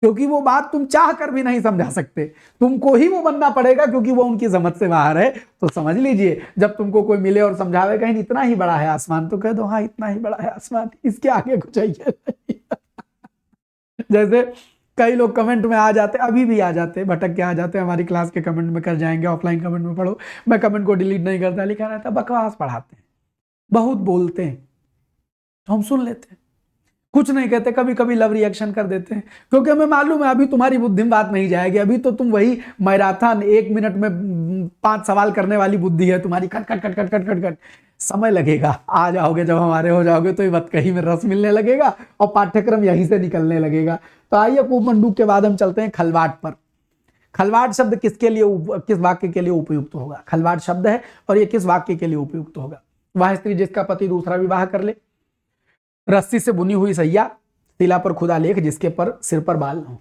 क्योंकि वो बात तुम चाह कर भी नहीं समझा सकते, तुमको ही वो बनना पड़ेगा क्योंकि वो उनकी समझ से बाहर है। तो समझ लीजिए जब तुमको कोई मिले और समझावे कहीं इतना ही बड़ा है आसमान, तो कह दो हाँ इतना ही बड़ा है आसमान, इसके आगे कुछ चाहिए नहीं। जैसे कई लोग कमेंट में आ जाते, अभी भी आ जाते, भटक के आ जाते, हमारी क्लास के कमेंट में कर जाएंगे, ऑफलाइन कमेंट में पढ़ो, मैं कमेंट को डिलीट नहीं करता, लिखा रहता बकवास पढ़ाते हैं, बहुत बोलते हैं, तो हम सुन लेते हैं, कुछ नहीं कहते, कभी कभी लव रिएक्शन कर देते हैं, क्योंकि हमें मालूम है अभी तुम्हारी बुद्धि में बात नहीं जाएगी, अभी तो तुम वही मैराथन 1 मिनट में 5 सवाल करने वाली बुद्धि है तुम्हारी, खट खट खट खट खट खट खट। समय लगेगा, आ जाओगे जब हमारे हो जाओगे तो ये बतकही में रस मिलने लगेगा और पाठ्यक्रम यहीं से निकलने लगेगा। तो आइए कूप मंडूक के बाद हम चलते हैं खलवाट पर। खलवाट शब्द किसके लिए, किस वाक्य के लिए उपयुक्त होगा? खलवाट शब्द है और ये किस वाक्य के लिए उपयुक्त होगा? वह स्त्री जिसका पति दूसरा विवाह कर ले, रस्सी से बुनी हुई सैया, शिला पर खुदा लेख जिसके पर सिर पर बाल न हो।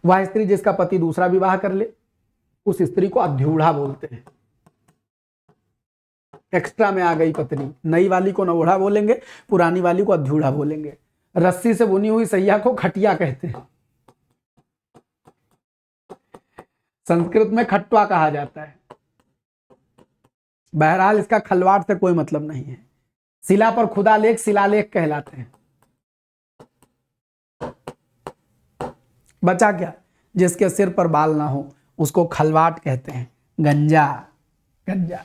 वह स्त्री जिसका पति दूसरा विवाह कर ले, उस स्त्री को अध्यूढ़ा बोलते हैं। एक्स्ट्रा में आ गई पत्नी, नई वाली को नवोढ़ा बोलेंगे, पुरानी वाली को अध्यूढ़ा बोलेंगे। रस्सी से बुनी हुई सैया को खटिया कहते हैं, संस्कृत में खट्वा कहा जाता है। बहरहाल इसका खलवाट से कोई मतलब नहीं है। शिला पर खुदा लेख शिलालेख कहलाते हैं। बचा क्या? जिसके सिर पर बाल ना हो उसको खलवाट कहते हैं। गंजा, गंजा।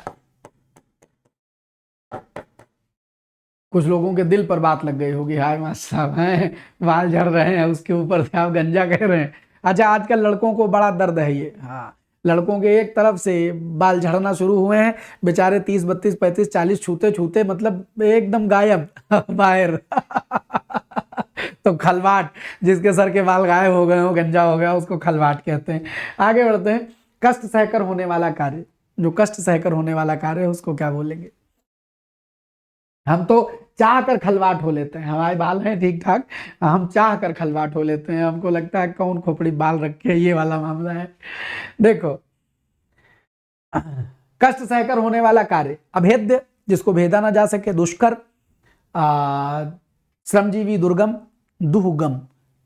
कुछ लोगों के दिल पर बात लग गई होगी, हाय मास्टर साहब हैं बाल झड़ रहे हैं उसके ऊपर से आप गंजा कह रहे हैं। अच्छा, आजकल लड़कों को बड़ा दर्द है ये, हाँ, लड़कों के एक तरफ से बाल झड़ना शुरू हुए हैं, बेचारे 30, 32, 35, 40 छूते छूते मतलब एकदम गायब बाहर। तो खलवाट, जिसके सर के बाल गायब हो गए हो, गंजा हो गया, उसको खलवाट कहते हैं। आगे बढ़ते हैं। कष्ट सहकर होने वाला कार्य, जो कष्ट सहकर होने वाला कार्य है उसको क्या बोलेंगे? हम तो चाह कर खलवाट हो लेते हैं, हमारे बाल हैं ठीक ठाक, हम चाह कर खलवाट हो लेते हैं, हमको लगता है कौन खोपड़ी बाल रखे, ये वाला मामला है। देखो, कष्ट सहकर होने वाला कार्य, अभेद्य जिसको भेदा ना जा सके, दुष्कर, श्रमजीवी, दुर्गम, दुहगम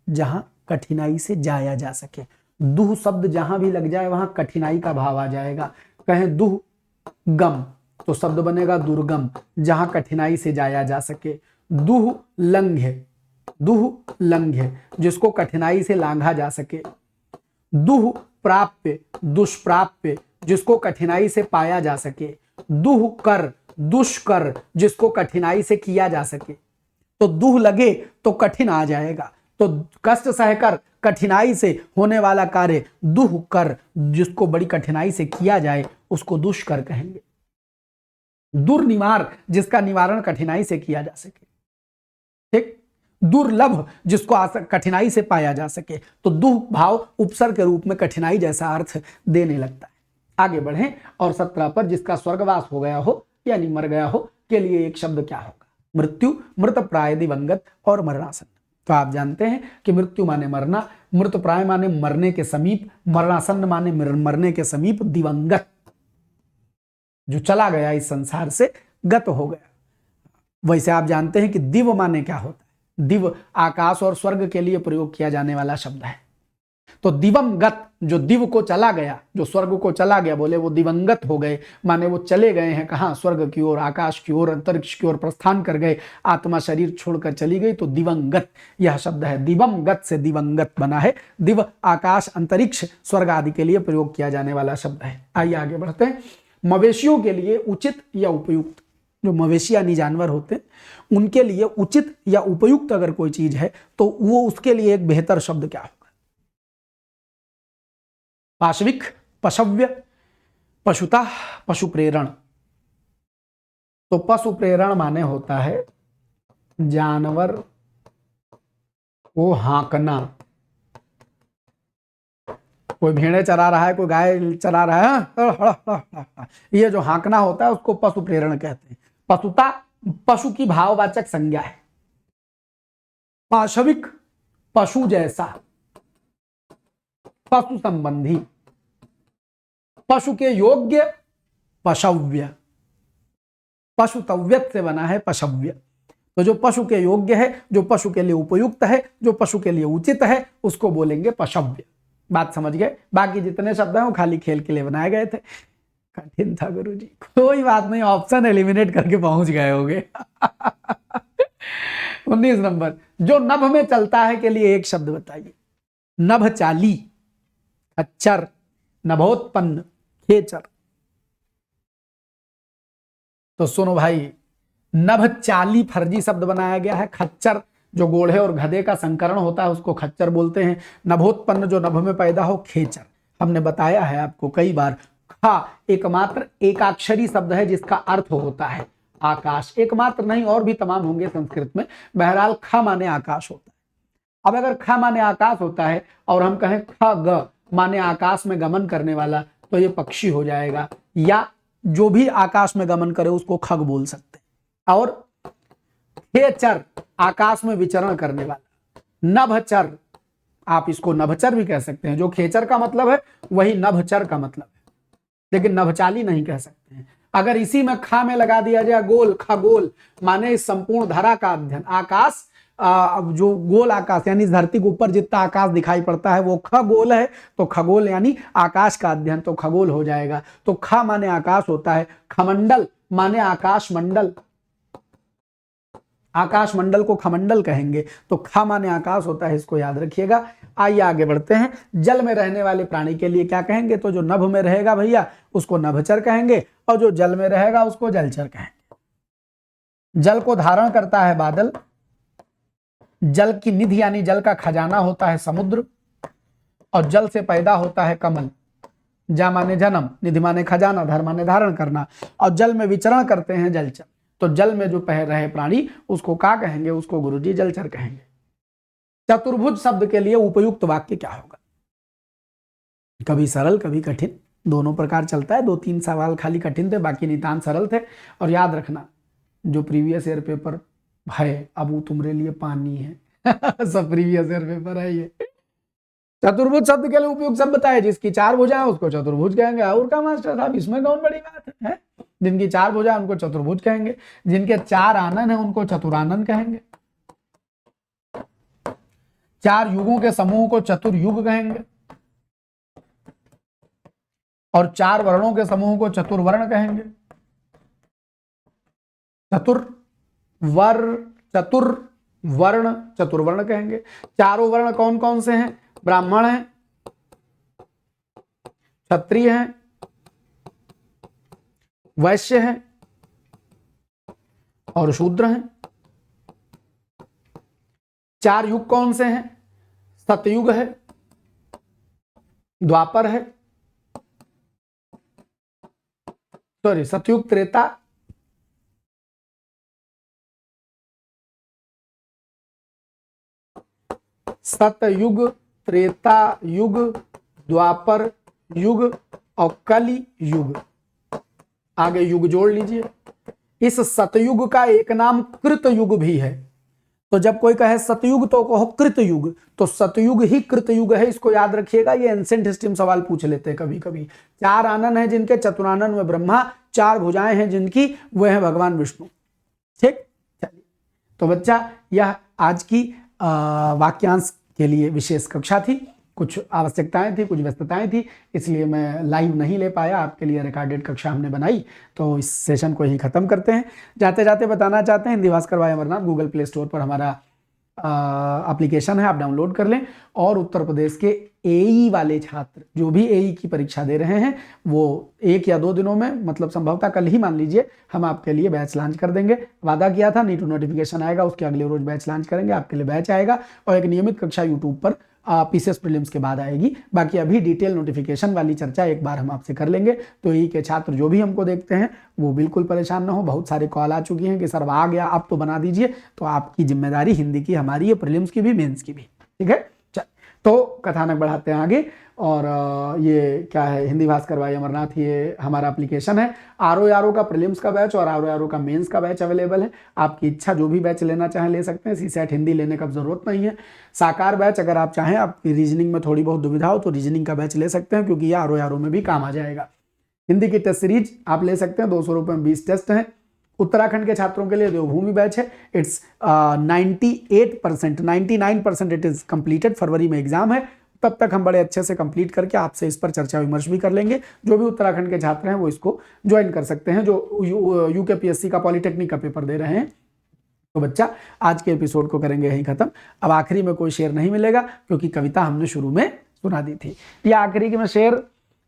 जहां कठिनाई से जाया जा सके। दुह शब्द जहां भी लग जाए वहां कठिनाई का भाव आ जाएगा। कहें दुह गम तो शब्द बनेगा दुर्गम, जहां कठिनाई से जाया जा सके। दुह लंघ्य, दुह लंघ्य जिसको कठिनाई से लांघा जा सके। दुह प्राप्य, दुष्प्राप्य जिसको कठिनाई से पाया जा सके। दुह कर, दुष्कर जिसको कठिनाई से किया जा सके। तो दुह लगे तो कठिन आ जाएगा, तो कष्ट सहकर कठिनाई से होने वाला कार्य दुह कर, जिसको बड़ी कठिनाई से किया जाए उसको दुष्कर कहेंगे। दुर्निवार जिसका निवारण कठिनाई से किया जा सके, ठीक। दुर्लभ जिसको कठिनाई से पाया जा सके। तो दुह भाव उपसर्ग के रूप में कठिनाई जैसा अर्थ देने लगता है। आगे बढ़ें और 17 पर, जिसका स्वर्गवास हो गया हो यानी मर गया हो के लिए एक शब्द क्या होगा? मृत्यु, मृत प्राय, दिवंगत और मरणासन। तो आप जानते हैं कि मृत्यु माने मरना, मृत प्राय माने मरने के समीप, मरणासन माने मरने के समीप, दिवंगत जो चला गया इस संसार से, गत हो गया। वैसे आप जानते हैं कि दिव माने क्या होता है? दिव आकाश और स्वर्ग के लिए प्रयोग किया जाने वाला शब्द है। तो दिवंगत जो दिव को चला गया, जो स्वर्ग को चला गया, बोले वो दिवंगत हो गए, माने वो चले गए हैं कहाँ? स्वर्ग की ओर, आकाश की ओर, अंतरिक्ष की ओर प्रस्थान कर गए, आत्मा शरीर छोड़कर चली गई। तो दिवंगत यह शब्द है, दिवंगत से दिवंगत बना है। दिव आकाश, अंतरिक्ष, स्वर्ग आदि के लिए प्रयोग किया जाने वाला शब्द है। आइए आगे बढ़ते हैं। मवेशियों के लिए उचित या उपयुक्त, जो मवेशी यानी जानवर होते हैं उनके लिए उचित या उपयुक्त अगर कोई चीज है तो वो उसके लिए एक बेहतर शब्द क्या होगा? पाशविक, पशव्य, पशुता, पशु प्रेरण। तो पशु प्रेरण माने होता है जानवर को हाँकना। कोई भेड़े चरा रहा है, कोई गाय चरा रहा है, ये जो हाँकना होता है उसको पशु प्रेरण कहते हैं। पशुता पशु की भाववाचक संज्ञा है। पाशविक पशु जैसा, पशु संबंधी, पशु के योग्य पशव्य, पशुतव्यत से बना है पशव्य। तो जो पशु के योग्य है, जो पशु के लिए उपयुक्त है, जो पशु के लिए उचित है, उसको बोलेंगे पशव्य। बात समझ गए? बाकी जितने शब्द हैं वो खाली खेल के लिए बनाए गए थे। कठिन था गुरुजी, कोई बात नहीं, ऑप्शन एलिमिनेट करके पहुंच गए होगे। 19 नंबर, जो नभ में चलता है के लिए एक शब्द बताइए। नभचाली, खच्चर, नभोत्पन्न, खेचर। तो सुनो भाई, नभचाली फर्जी शब्द बनाया गया है। खच्चर जो घोड़े और गधे का संकरण होता है उसको खच्चर बोलते हैं। नभोत्पन्न जो नभ में पैदा हो, खेचर। हमने बताया है आपको कई बार, खा एकमात्र एकाक्षरी शब्द है जिसका अर्थ होता है आकाश। एकमात्र नहीं, और भी तमाम होंगे संस्कृत में। बहरहाल ख माने आकाश होता है। अब अगर ख माने आकाश होता है और हम कहें ख ग माने आकाश में गमन करने वाला, तो ये पक्षी हो जाएगा, या जो भी आकाश में गमन करे उसको खग बोल सकते हैं। और खेचर आकाश में विचरण करने वाला। नभचर, आप इसको नभचर भी कह सकते हैं। जो खेचर का मतलब है वही नभचर का मतलब है, लेकिन नभचाली नहीं कह सकते हैं। अगर इसी में खा में लगा दिया जाए गोल, खगोल माने इस संपूर्ण धरा का अध्ययन। आकाश जो गोल आकाश यानी धरती के ऊपर जितना आकाश दिखाई पड़ता है वो खगोल है, तो खगोल यानी आकाश का अध्ययन, तो खगोल हो जाएगा। तो ख माने आकाश होता है। खमंडल माने आकाश मंडल, आकाश मंडल को खमंडल कहेंगे। तो ख माने आकाश होता है, इसको याद रखिएगा। आइए आगे बढ़ते हैं। जल में रहने वाले प्राणी के लिए क्या कहेंगे? तो जो नभ में रहेगा भैया उसको नभचर कहेंगे, और जो जल में रहेगा उसको जलचर कहेंगे। जल को धारण करता है बादल, जल की निधि यानी जल का खजाना होता है समुद्र, और जल से पैदा होता है कमल। जा माने जन्म, निधि माने खजाना, धर माने धारण करना, और जल में विचरण करते हैं जलचर। तो जल में जो पह रहे प्राणी उसको क्या कहेंगे? उसको गुरुजी जलचर कहेंगे। चतुर्भुज शब्द के लिए उपयुक्त वाक्य क्या होगा? कभी सरल कभी कठिन, दोनों प्रकार चलता है। 2-3 सवाल खाली कठिन थे, बाकी नितांत सरल थे। और याद रखना, जो प्रीवियस ईयर पेपर है अब वो तुम्हारे लिए पानी है। सब प्रीवियस ईयर पेपर है ये। चतुर्भुज शब्द के लिए उपयुक्त शब्द बताए। जिसकी 4 भुजाएं उसको चतुर्भुज कहेंगे। और का मास्टर साहब, इसमें कौन बड़ी बात है? जिनकी 4 भुजाएं उनको चतुर्भुज कहेंगे। जिनके 4 आनन है उनको चतुरानन कहेंगे। 4 युगों के समूह को चतुर्युग कहेंगे, और 4 वर्णों के समूह को चतुर्वर्ण कहेंगे। चतुर्वर्ण चतुर्वर्ण कहेंगे। चारों वर्ण कौन कौन से हैं? ब्राह्मण हैं, क्षत्रिय हैं, वैश्य हैं और शूद्र हैं। 4 युग कौन से हैं? सतयुग है, द्वापर है, सतयुग, त्रेता, सतयुग, त्रेता युग, द्वापर युग और कलि युग। आगे युग जोड़ लीजिए। इस सतयुग का एक नाम कृत युग भी है। तो जब कोई कहे सतयुग तो कहो कृत युग, तो सतयुग ही कृत युग है, इसको याद रखिएगा। ये एंसेंट हिस्ट्री में सवाल पूछ लेते हैं कभी कभी। 4 आनन है जिनके, चतुरानन में ब्रह्मा, 4 भुजाएं हैं जिनकी, वह है भगवान विष्णु। ठीक, चलिए। तो बच्चा, यह आज की वाक्यांश के लिए विशेष कक्षा थी। कुछ आवश्यकताएं थी, कुछ व्यस्तताएं थी, इसलिए मैं लाइव नहीं ले पाया। आपके लिए रिकॉर्डेड कक्षा हमने बनाई, तो इस सेशन को ही खत्म करते हैं। जाते जाते बताना चाहते हैं, हिंदी भास्कर भाई अमरनाथ गूगल प्ले स्टोर पर हमारा एप्लीकेशन है, आप डाउनलोड कर लें। और उत्तर प्रदेश के एई वाले छात्र जो भी एई की परीक्षा दे रहे हैं, वो 1 या 2 दिनों में, मतलब संभवतः कल ही मान लीजिए, हम आपके लिए बैच लॉन्च कर देंगे। वादा किया था, नीटू नोटिफिकेशन आएगा उसके अगले रोज बैच लॉन्च करेंगे, आपके लिए बैच आएगा। और एक नियमित कक्षा यूट्यूब पर पीसीएस प्रीलिम्स के बाद आएगी। बाकी अभी डिटेल नोटिफिकेशन वाली चर्चा एक बार हम आपसे कर लेंगे। तो एई के छात्र जो भी हमको देखते हैं वो बिल्कुल परेशान ना हो। बहुत सारे कॉल आ चुकी हैं कि सर आ गया, अब तो बना दीजिए। तो आपकी जिम्मेदारी हिंदी की, हमारी है, प्रीलिम्स की भी, मेंस की भी। ठीक है, तो कथानक बढ़ाते हैं आगे। और ये क्या है, हिंदी भास्कर भाई अमरनाथ, ये हमारा एप्लीकेशन है। आर का प्रीलिम्स का बैच और आर का मेंस का बैच अवेलेबल है। आपकी इच्छा, जो भी बैच लेना चाहें ले सकते हैं। सीसेट हिंदी लेने का जरूरत नहीं है। साकार बैच अगर आप चाहें, आपकी रीजनिंग में थोड़ी बहुत दुविधा हो तो रीजनिंग का बैच ले सकते हैं, क्योंकि ये आर में भी काम आ जाएगा। हिंदी की टेस्ट सीरीज आप ले सकते हैं, 200 रुपये में 20 टेस्ट हैं। उत्तराखंड के छात्रों के लिए देवभूमि बैच है। It's 98%, 99% it is completed. फरवरी में एग्जाम है, तब तक हम बड़े अच्छे से कंप्लीट करके आपसे इस पर चर्चा विमर्श भी कर लेंगे। जो भी उत्तराखंड के छात्र हैं वो इसको ज्वाइन कर सकते हैं, जो यूकेपीएससी का पॉलिटेक्निक का पेपर दे रहे हैं। तो बच्चा, आज के एपिसोड को करेंगे यहीं खत्म। अब आखिरी में कोई शेर नहीं मिलेगा, क्योंकि कविता हमने शुरू में सुना दी थी। ये आखिरी में शेर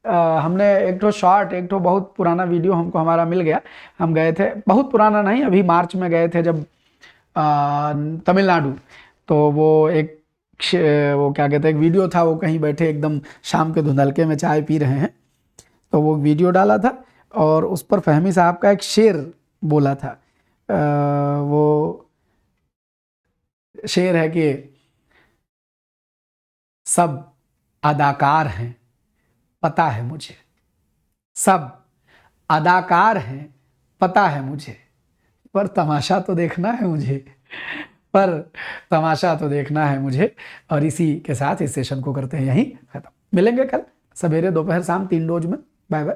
हमने एक तो शॉर्ट, एक तो बहुत पुराना वीडियो हमको हमारा मिल गया। हम गए थे, बहुत पुराना नहीं, अभी मार्च में गए थे जब तमिलनाडु। तो वो एक वो क्या कहते हैं, एक वीडियो था, वो कहीं बैठे एकदम शाम के धुंधलके में चाय पी रहे हैं, तो वो वीडियो डाला था और उस पर फहमी साहब का एक शेर बोला था। वो शेर है कि सब अदाकार हैं पता है मुझे, सब अदाकार हैं पता है मुझे, पर तमाशा तो देखना है मुझे, पर तमाशा तो देखना है मुझे। और इसी के साथ इस सेशन को करते हैं यहीं खत्म। मिलेंगे कल सवेरे, दोपहर, शाम, 3 डोज में। Bye bye.